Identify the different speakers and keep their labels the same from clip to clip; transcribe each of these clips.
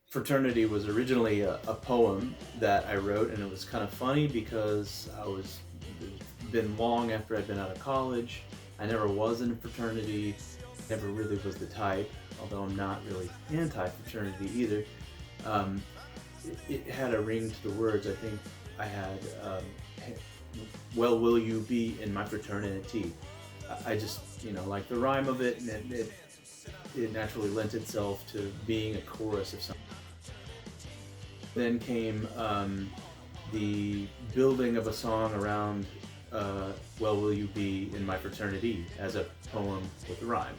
Speaker 1: Fraternity was originally a poem that I wrote, and it was kind of funny because it's been long after I'd been out of college. I never was in a fraternity, never really was the type, although I'm not really anti-fraternity either. Um, it had a ring to the words. I think I had, well, will you be in my fraternity? I just, like the rhyme of it, and it naturally lent itself to being a chorus of something. Then came the building of a song around Well Will You Be in My Fraternity as a poem with a rhyme.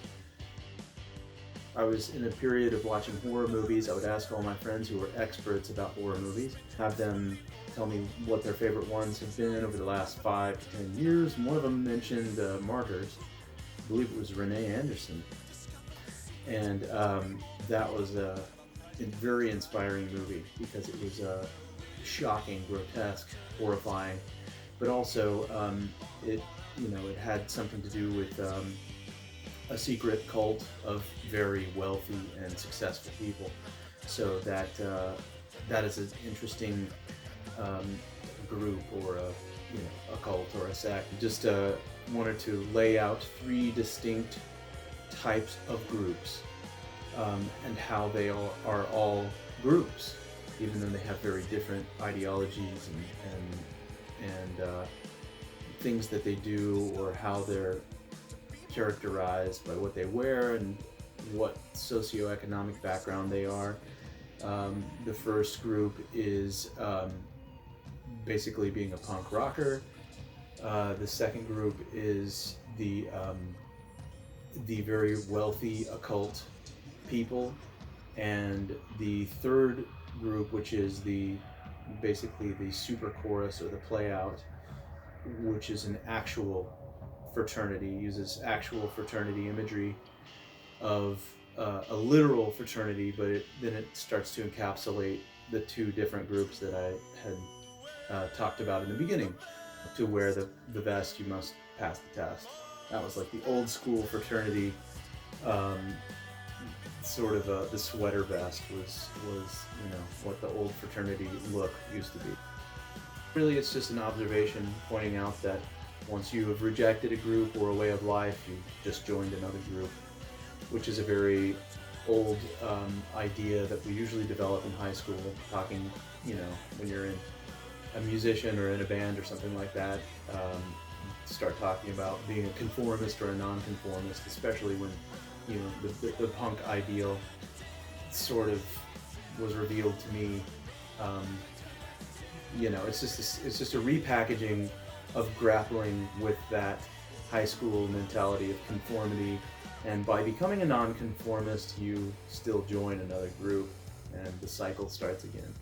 Speaker 1: I was in a period of watching horror movies. I would ask all my friends who were experts about horror movies, have them tell me what their favorite ones have been over the last 5 to 10 years. And one of them mentioned Martyrs. I believe it was Renee Anderson. And that was a very inspiring movie because it was shocking, grotesque, horrifying, but also it had something to do with a secret cult of very wealthy and successful people. So that is an interesting group or a cult or a sect. Just wanted to lay out 3 distinct types of groups and how they are all groups, even though they have very different ideologies and things that they do, or how they're characterized by what they wear and what socioeconomic background they are. The first group is basically being a punk rocker. The second group is the very wealthy occult people, and the third group, which is basically the super chorus or the play out, which is an actual fraternity, uses actual fraternity imagery of a literal fraternity, but then it starts to encapsulate the 2 different groups that I had talked about in the beginning. To wear the vest, you must pass the test. That was like the old school fraternity. Sort of the sweater vest was what the old fraternity look used to be. Really, it's just an observation pointing out that once you have rejected a group or a way of life, you just joined another group, which is a very old idea that we usually develop in high school, talking, when you're a musician or in a band or something like that. Start talking about being a conformist or a non-conformist, especially when the punk ideal sort of was revealed to me. It's just a repackaging of grappling with that high school mentality of conformity, and by becoming a non-conformist, you still join another group, and the cycle starts again.